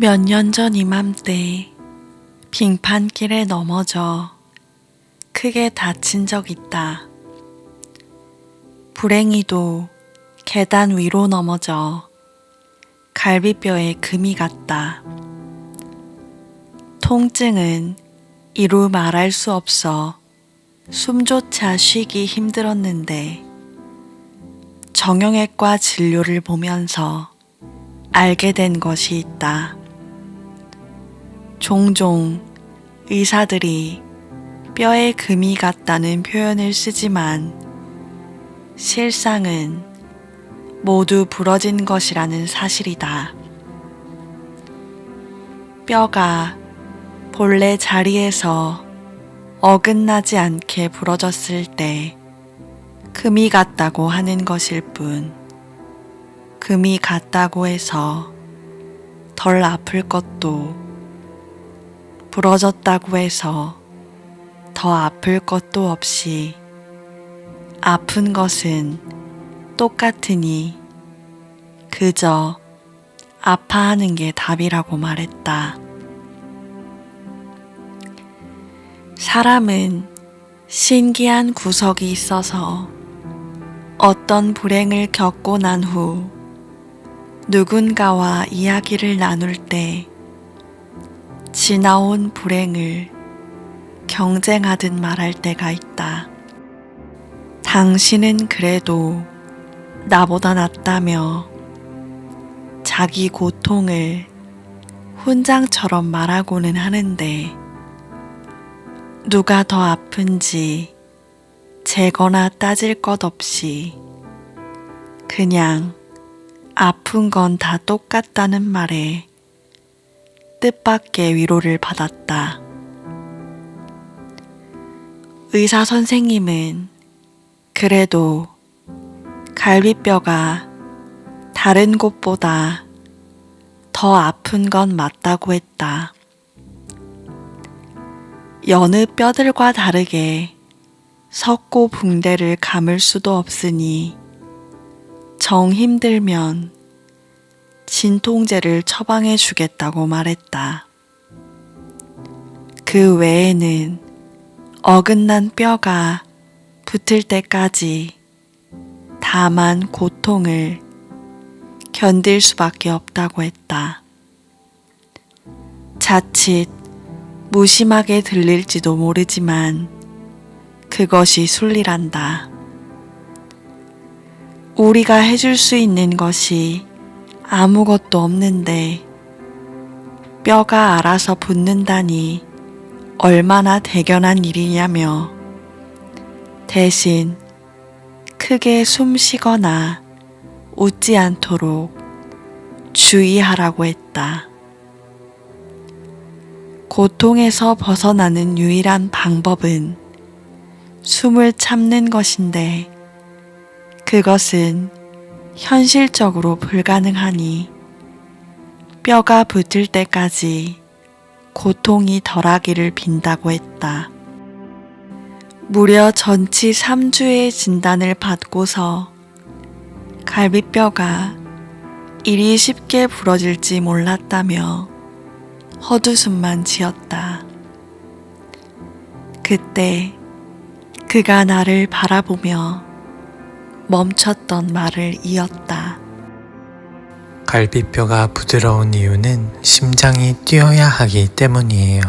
몇 년 전 이맘때 빙판길에 넘어져 크게 다친 적 있다. 불행히도 계단 위로 넘어져 갈비뼈에 금이 갔다. 통증은 이루 말할 수 없어 숨조차 쉬기 힘들었는데 정형외과 진료를 보면서 알게 된 것이 있다. 종종 의사들이 뼈에 금이 갔다는 표현을 쓰지만 실상은 모두 부러진 것이라는 사실이다. 뼈가 본래 자리에서 어긋나지 않게 부러졌을 때 금이 갔다고 하는 것일 뿐, 금이 갔다고 해서 덜 아플 것도, 부러졌다고 해서 더 아플 것도 없이 아픈 것은 똑같으니 그저 아파하는 게 답이라고 말했다. 사람은 신기한 구석이 있어서 어떤 불행을 겪고 난 후 누군가와 이야기를 나눌 때 지나온 불행을 경쟁하듯 말할 때가 있다. 당신은 그래도 나보다 낫다며 자기 고통을 훈장처럼 말하고는 하는데 누가 더 아픈지 재거나 따질 것 없이 그냥 아픈 건 다 똑같다는 말에 뜻밖의 위로를 받았다. 의사 선생님은 그래도 갈비뼈가 다른 곳보다 더 아픈 건 맞다고 했다. 여느 뼈들과 다르게 석고 붕대를 감을 수도 없으니 정 힘들면 진통제를 처방해 주겠다고 말했다. 그 외에는 어긋난 뼈가 붙을 때까지 다만 고통을 견딜 수밖에 없다고 했다. 자칫 무심하게 들릴지도 모르지만 그것이 순리란다. 우리가 해줄 수 있는 것이 아무것도 없는데 뼈가 알아서 붙는다니 얼마나 대견한 일이냐며 대신 크게 숨 쉬거나 웃지 않도록 주의하라고 했다. 고통에서 벗어나는 유일한 방법은 숨을 참는 것인데 그것은 현실적으로 불가능하니 뼈가 붙을 때까지 고통이 덜하기를 빈다고 했다. 무려 전치 3주의 진단을 받고서 갈비뼈가 이리 쉽게 부러질지 몰랐다며 헛웃음만 지었다. 그때 그가 나를 바라보며 멈췄던 말을 이었다. 갈비뼈가 부드러운 이유는 심장이 뛰어야 하기 때문이에요.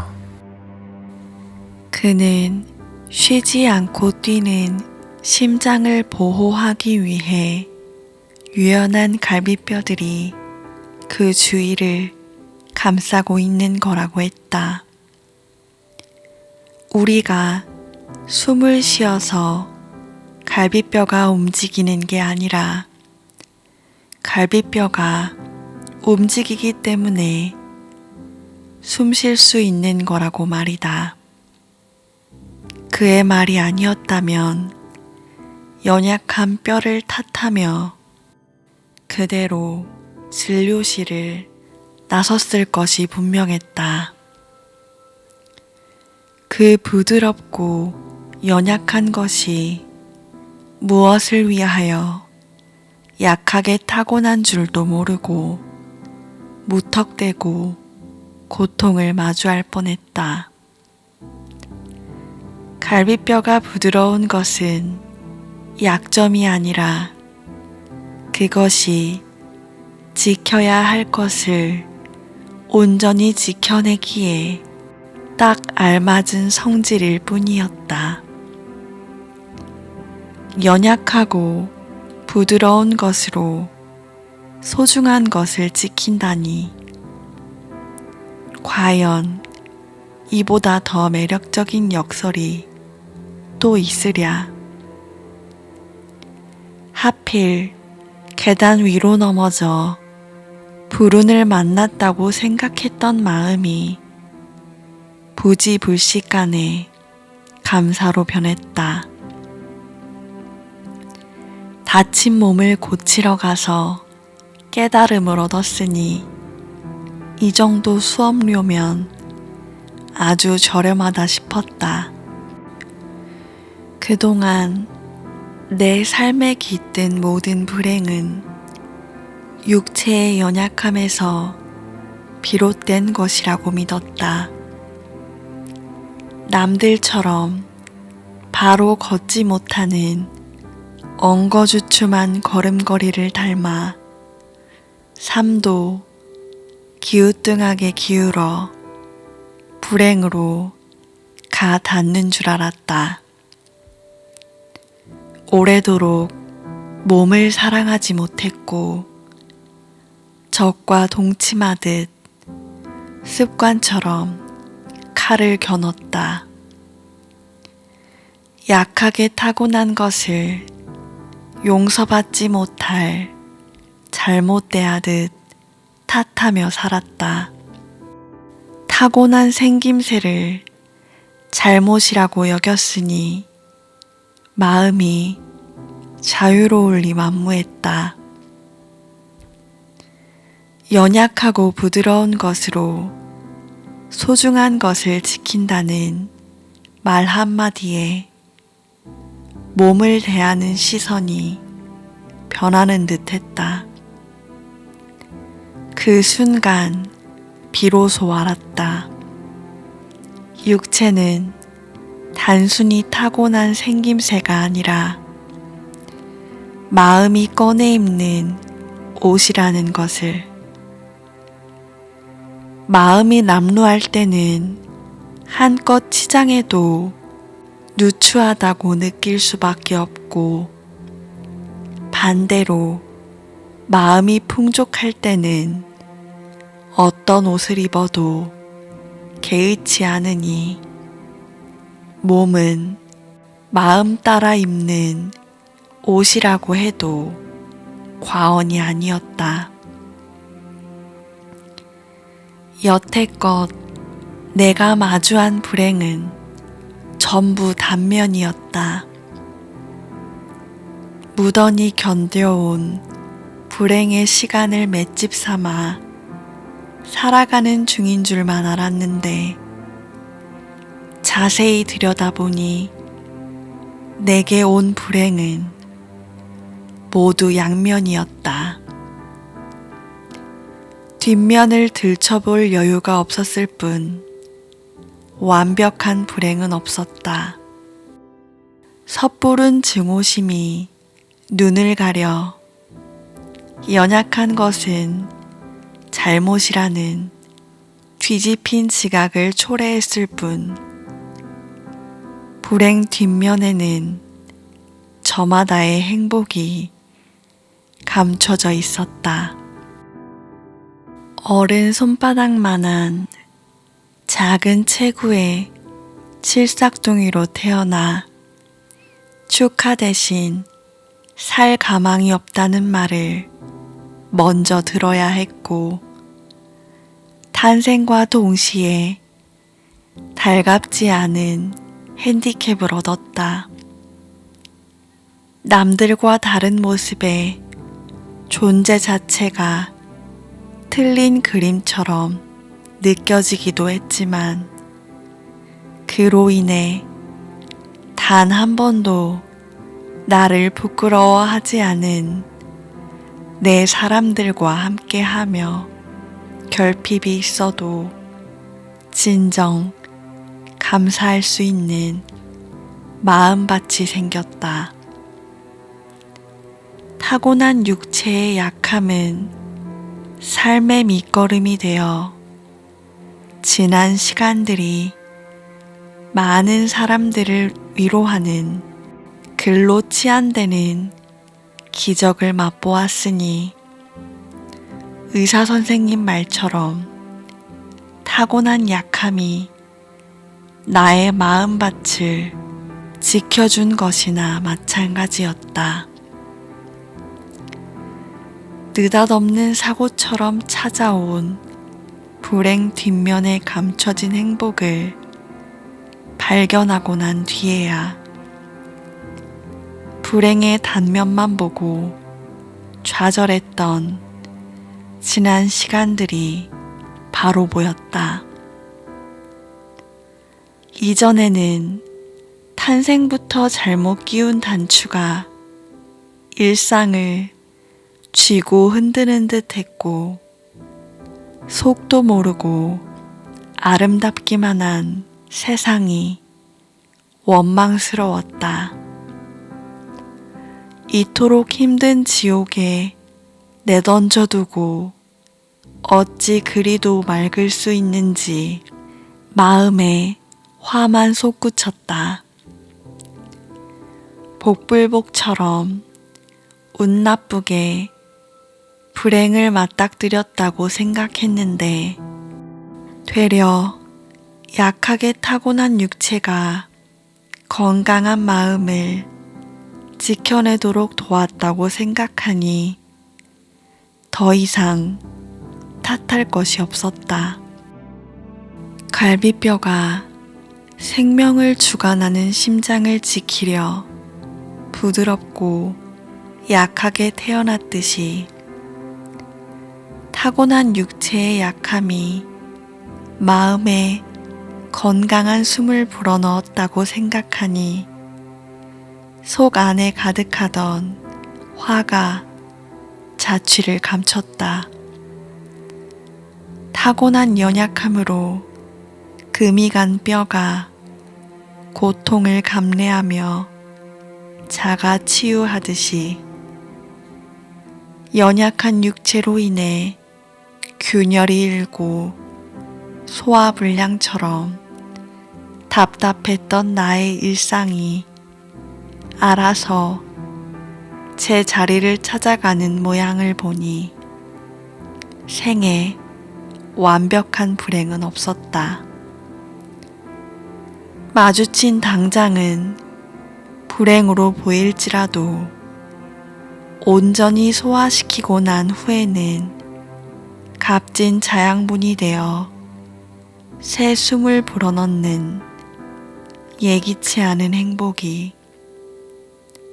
그는 쉬지 않고 뛰는 심장을 보호하기 위해 유연한 갈비뼈들이 그 주위를 감싸고 있는 거라고 했다. 우리가 숨을 쉬어서 갈비뼈가 움직이는 게 아니라 갈비뼈가 움직이기 때문에 숨 쉴 수 있는 거라고 말이다. 그의 말이 아니었다면 연약한 뼈를 탓하며 그대로 진료실을 나섰을 것이 분명했다. 그 부드럽고 연약한 것이 무엇을 위하여 약하게 타고난 줄도 모르고 무턱대고 고통을 마주할 뻔했다. 갈비뼈가 부드러운 것은 약점이 아니라 그것이 지켜야 할 것을 온전히 지켜내기에 딱 알맞은 성질일 뿐이었다. 연약하고 부드러운 것으로 소중한 것을 지킨다니, 과연 이보다 더 매력적인 역설이 또 있으랴. 하필 계단 위로 넘어져 불운을 만났다고 생각했던 마음이 부지불식간에 감사로 변했다. 다친 몸을 고치러 가서 깨달음을 얻었으니 이 정도 수업료면 아주 저렴하다 싶었다. 그동안 내 삶에 깃든 모든 불행은 육체의 연약함에서 비롯된 것이라고 믿었다. 남들처럼 바로 걷지 못하는 엉거주춤한 걸음걸이를 닮아 삶도 기우뚱하게 기울어 불행으로 가 닿는 줄 알았다. 오래도록 몸을 사랑하지 못했고 적과 동침하듯 습관처럼 칼을 겨눴다. 약하게 타고난 것을 용서받지 못할 잘못대하듯 탓하며 살았다. 타고난 생김새를 잘못이라고 여겼으니 마음이 자유로울리 만무했다. 연약하고 부드러운 것으로 소중한 것을 지킨다는 말 한마디에 몸을 대하는 시선이 변하는 듯 했다. 그 순간 비로소 알았다. 육체는 단순히 타고난 생김새가 아니라 마음이 꺼내 입는 옷이라는 것을. 마음이 남루할 때는 한껏 치장해도 누추하다고 느낄 수밖에 없고, 반대로 마음이 풍족할 때는 어떤 옷을 입어도 개의치 않으니 몸은 마음 따라 입는 옷이라고 해도 과언이 아니었다. 여태껏 내가 마주한 불행은 전부 단면이었다. 무던히 견뎌온 불행의 시간을 맷집 삼아 살아가는 중인 줄만 알았는데, 자세히 들여다보니 내게 온 불행은 모두 양면이었다. 뒷면을 들춰볼 여유가 없었을 뿐 완벽한 불행은 없었다. 섣부른 증오심이 눈을 가려 연약한 것은 잘못이라는 뒤집힌 지각을 초래했을 뿐, 불행 뒷면에는 저마다의 행복이 감춰져 있었다. 어른 손바닥만한 작은 체구의 칠삭둥이로 태어나 축하 대신 살 가망이 없다는 말을 먼저 들어야 했고, 탄생과 동시에 달갑지 않은 핸디캡을 얻었다. 남들과 다른 모습에 존재 자체가 틀린 그림처럼 느껴지기도 했지만, 그로 인해 단 한 번도 나를 부끄러워하지 않은 내 사람들과 함께하며 결핍이 있어도 진정 감사할 수 있는 마음밭이 생겼다. 타고난 육체의 약함은 삶의 밑거름이 되어 지난 시간들이 많은 사람들을 위로하는 글로 치환되는 기적을 맛보았으니 의사 선생님 말처럼 타고난 약함이 나의 마음밭을 지켜준 것이나 마찬가지였다. 느닷없는 사고처럼 찾아온 불행 뒷면에 감춰진 행복을 발견하고 난 뒤에야 불행의 단면만 보고 좌절했던 지난 시간들이 바로 보였다. 이전에는 탄생부터 잘못 끼운 단추가 일상을 쥐고 흔드는 듯 했고 속도 모르고 아름답기만 한 세상이 원망스러웠다. 이토록 힘든 지옥에 내던져두고 어찌 그리도 맑을 수 있는지 마음에 화만 솟구쳤다. 복불복처럼 운 나쁘게 불행을 맞닥뜨렸다고 생각했는데 되려 약하게 타고난 육체가 건강한 마음을 지켜내도록 도왔다고 생각하니 더 이상 탓할 것이 없었다. 갈비뼈가 생명을 주관하는 심장을 지키려 부드럽고 약하게 태어났듯이 타고난 육체의 약함이 마음에 건강한 숨을 불어넣었다고 생각하니 속 안에 가득하던 화가 자취를 감췄다. 타고난 연약함으로 금이 간 뼈가 고통을 감내하며 자가 치유하듯이 연약한 육체로 인해 균열이 일고 소화불량처럼 답답했던 나의 일상이 알아서 제 자리를 찾아가는 모양을 보니 생에 완벽한 불행은 없었다. 마주친 당장은 불행으로 보일지라도 온전히 소화시키고 난 후에는 값진 자양분이 되어 새 숨을 불어넣는 예기치 않은 행복이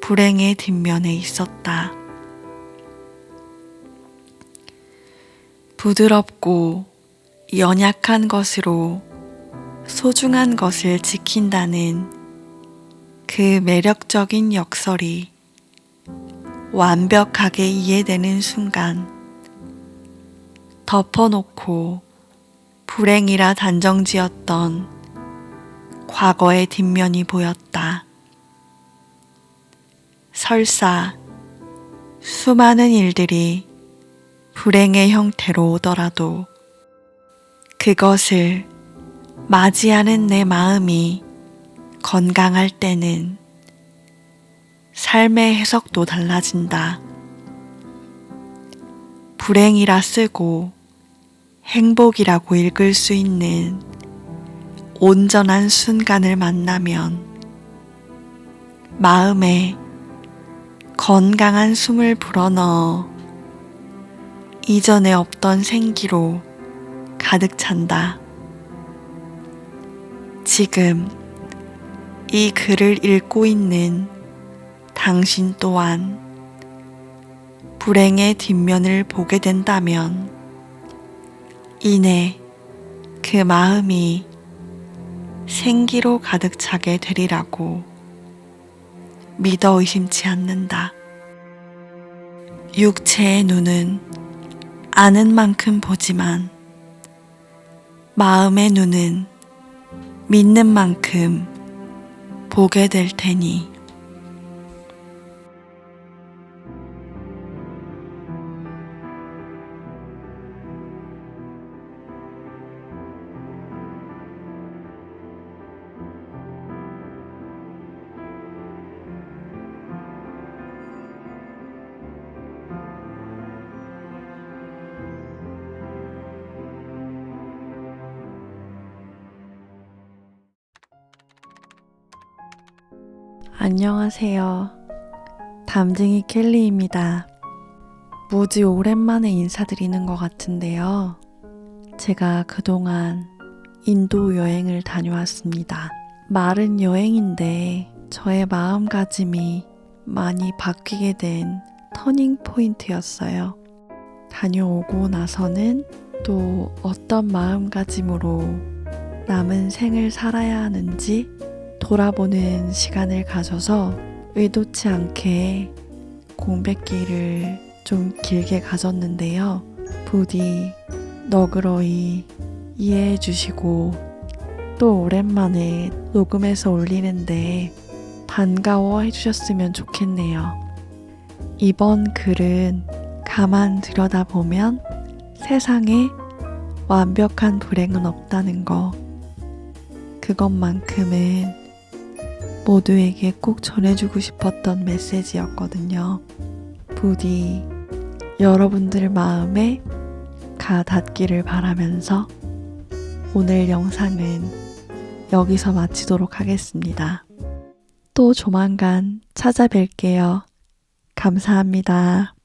불행의 뒷면에 있었다. 부드럽고 연약한 것으로 소중한 것을 지킨다는 그 매력적인 역설이 완벽하게 이해되는 순간 덮어놓고 불행이라 단정지었던 과거의 뒷면이 보였다. 설사 수많은 일들이 불행의 형태로 오더라도 그것을 맞이하는 내 마음이 건강할 때는 삶의 해석도 달라진다. 불행이라 쓰고 행복이라고 읽을 수 있는 온전한 순간을 만나면 마음에 건강한 숨을 불어넣어 이전에 없던 생기로 가득 찬다. 지금 이 글을 읽고 있는 당신 또한 불행의 뒷면을 보게 된다면 이내 그 마음이 생기로 가득 차게 되리라고 믿어 의심치 않는다. 육체의 눈은 아는 만큼 보지만 마음의 눈은 믿는 만큼 보게 될 테니. 안녕하세요. 담쟁이 켈리입니다. 무지 오랜만에 인사드리는 것 같은데요. 제가 그동안 인도 여행을 다녀왔습니다. 말은 여행인데 저의 마음가짐이 많이 바뀌게 된 터닝 포인트였어요. 다녀오고 나서는 또 어떤 마음가짐으로 남은 생을 살아야 하는지 돌아보는 시간을 가져서 의도치 않게 공백기를 좀 길게 가졌는데요. 부디 너그러이 이해해 주시고 또 오랜만에 녹음해서 올리는데 반가워해 주셨으면 좋겠네요. 이번 글은 가만 들여다보면 세상에 완벽한 불행은 없다는 거, 그것만큼은 모두에게 꼭 전해주고 싶었던 메시지였거든요. 부디 여러분들 마음에 가 닿기를 바라면서 오늘 영상은 여기서 마치도록 하겠습니다. 또 조만간 찾아뵐게요. 감사합니다.